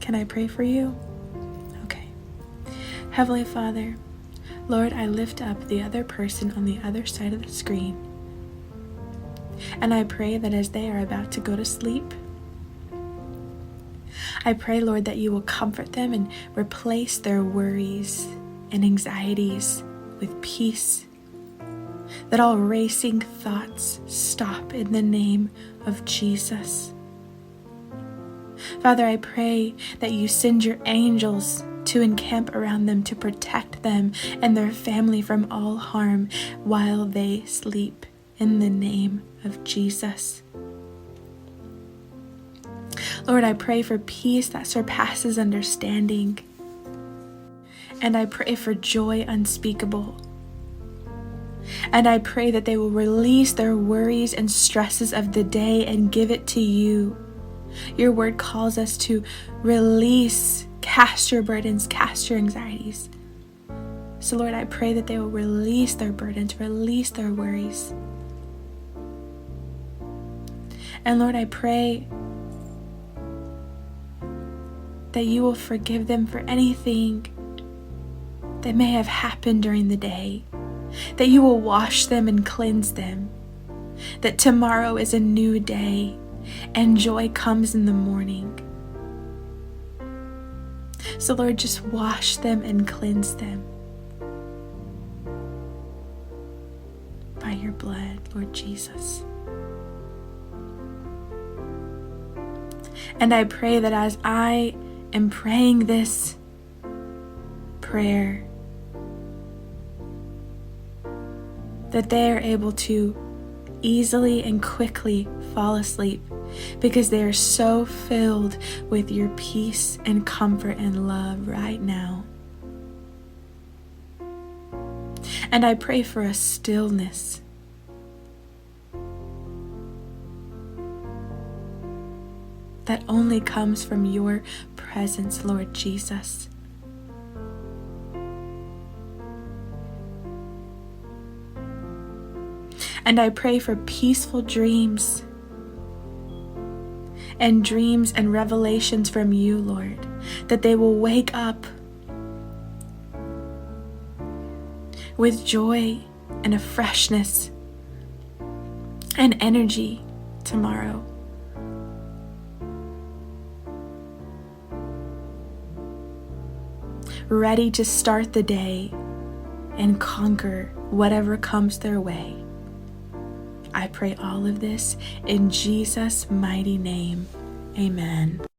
Can I pray for you? Okay. Heavenly Father, Lord, I lift up the other person on the other side of the screen. And I pray that as they are about to go to sleep, I pray, Lord, that you will comfort them and replace their worries and anxieties with peace. That all racing thoughts stop in the name of Jesus. Father, I pray that you send your angels to encamp around them to protect them and their family from all harm while they sleep in the name of Jesus. Lord, I pray for peace that surpasses understanding. And I pray for joy unspeakable. And I pray that they will release their worries and stresses of the day and give it to you. Your word calls us to release, cast your burdens, cast your anxieties. So Lord, I pray that they will release their burdens, release their worries. And Lord, I pray that you will forgive them for anything that may have happened during the day, that you will wash them and cleanse them, that tomorrow is a new day and joy comes in the morning. So Lord, just wash them and cleanse them by your blood, Lord Jesus. And I pray that as I am praying this prayer, that they are able to easily and quickly fall asleep because they are so filled with your peace and comfort and love right now. And I pray for a stillness. That only comes from your presence, Lord Jesus. And I pray for peaceful dreams and dreams and revelations from you, Lord, that they will wake up with joy and a freshness and energy tomorrow. Ready to start the day and conquer whatever comes their way. I pray all of this in Jesus' mighty name. Amen.